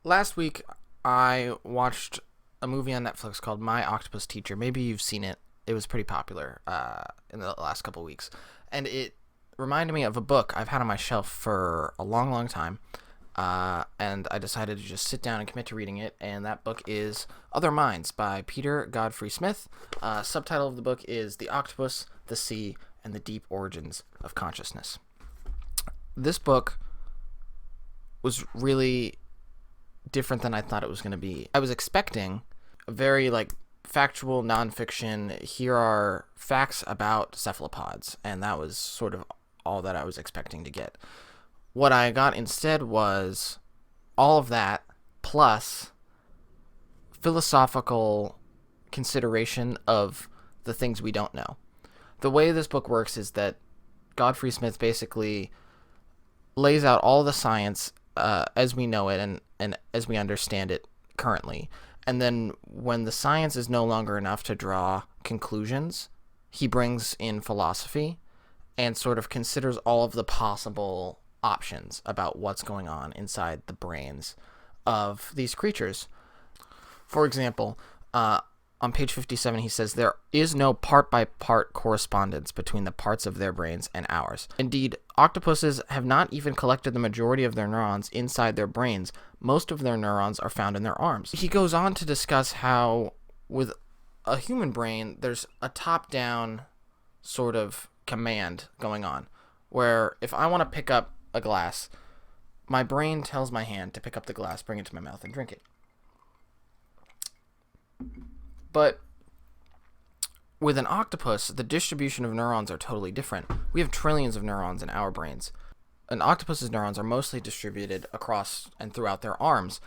Last week, I watched a movie on Netflix called My Octopus Teacher. Maybe you've seen it. It was pretty popular in the last couple of weeks. And it reminded me of a book I've had on my shelf for a long, long time. And I decided to just sit down and commit to reading it. And that book is Other Minds by Peter Godfrey-Smith. Subtitle of the book is The Octopus, the Sea, and the Deep Origins of Consciousness. This book was really different than I thought it was going to be. I was expecting a very factual nonfiction. Here are facts about cephalopods, and that was sort of all that I was expecting to get. What I got instead was all of that plus philosophical consideration of the things we don't know. The way this book works is that Godfrey Smith basically lays out all the science as we know it and as we understand it currently. And then when the science is no longer enough to draw conclusions, he brings in philosophy and sort of considers all of the possible options about what's going on inside the brains of these creatures. For example, on page 57, he says, there is no part-by-part correspondence between the parts of their brains and ours. Indeed, octopuses have not even collected the majority of their neurons inside their brains. Most of their neurons are found in their arms. He goes on to discuss how, with a human brain, there's a top-down sort of command going on, where if I want to pick up a glass, my brain tells my hand to pick up the glass, bring it to my mouth, and drink it. But with an octopus, the distribution of neurons are totally different. We have trillions of neurons in our brains. An octopus's neurons are mostly distributed across and throughout their arms.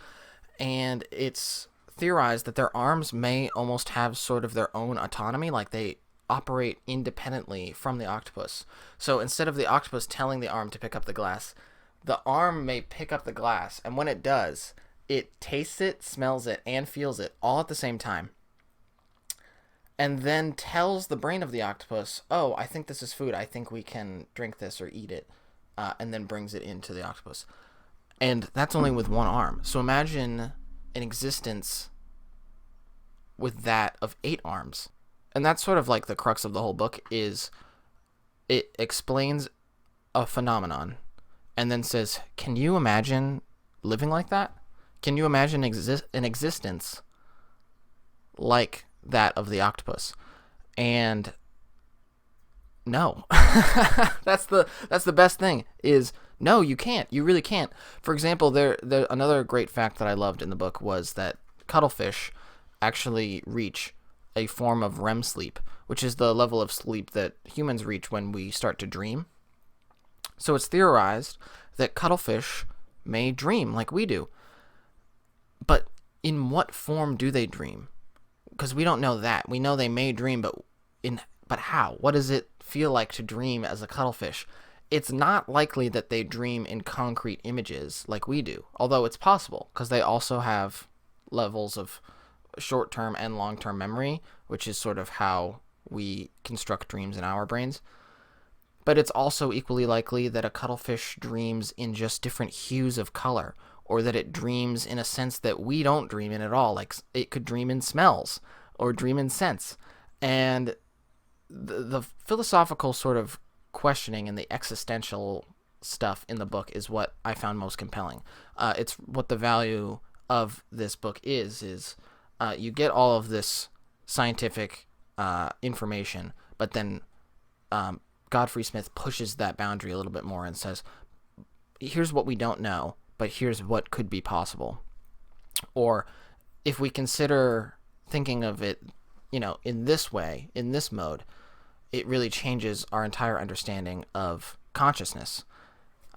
And it's theorized that their arms may almost have sort of their own autonomy, like they operate independently from the octopus. So instead of the octopus telling the arm to pick up the glass, the arm may pick up the glass. And when it does, it tastes it, smells it, and feels it all at the same time. And then tells the brain of the octopus, oh, I think this is food. I think we can drink this or eat it. And then brings it into the octopus. And that's only with one arm. So imagine an existence with that of 8 arms. And that's sort of like the crux of the whole book is it explains a phenomenon and then says, can you imagine living like that? Can you imagine an existence like that of the octopus? And no. that's the best thing is no, you can't. You really can't. For example, there another great fact that I loved in the book was that cuttlefish actually reach a form of REM sleep, which is the level of sleep that humans reach when we start to dream. So it's theorized that cuttlefish may dream like we do. But in what form do they dream? Because we don't know that. We know they may dream, but how? What does it feel like to dream as a cuttlefish? It's not likely that they dream in concrete images like we do, although it's possible, because they also have levels of short-term and long-term memory, which is sort of how we construct dreams in our brains. But it's also equally likely that a cuttlefish dreams in just different hues of color, or that it dreams in a sense that we don't dream in at all. Like it could dream in smells or dream in scents. And the philosophical sort of questioning and the existential stuff in the book is what I found most compelling. It's what the value of this book is you get all of this scientific information, but then Godfrey Smith pushes that boundary a little bit more and says, here's what we don't know, but here's what could be possible. Or if we consider thinking of it, in this way, in this mode, it really changes our entire understanding of consciousness.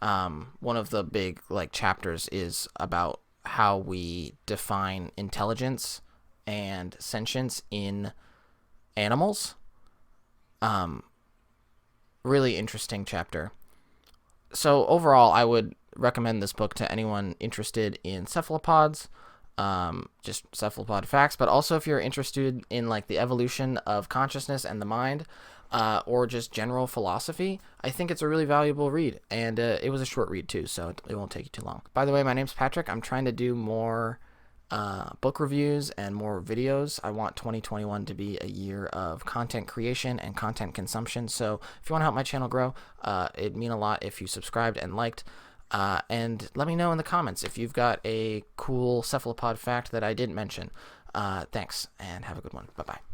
One of the big chapters is about how we define intelligence and sentience in animals. Really interesting chapter. So overall, I would recommend this book to anyone interested in cephalopods, just cephalopod facts, but also if you're interested in the evolution of consciousness and the mind. or just general philosophy, I think it's a really valuable read. And it was a short read too, so it won't take you too long. By the way, my name's Patrick. I'm trying to do more book reviews and more videos. I want 2021 to be a year of content creation and content consumption. So if you want to help my channel grow, it'd mean a lot if you subscribed and liked. And let me know in the comments if you've got a cool cephalopod fact that I didn't mention. Thanks, and have a good one. Bye-bye.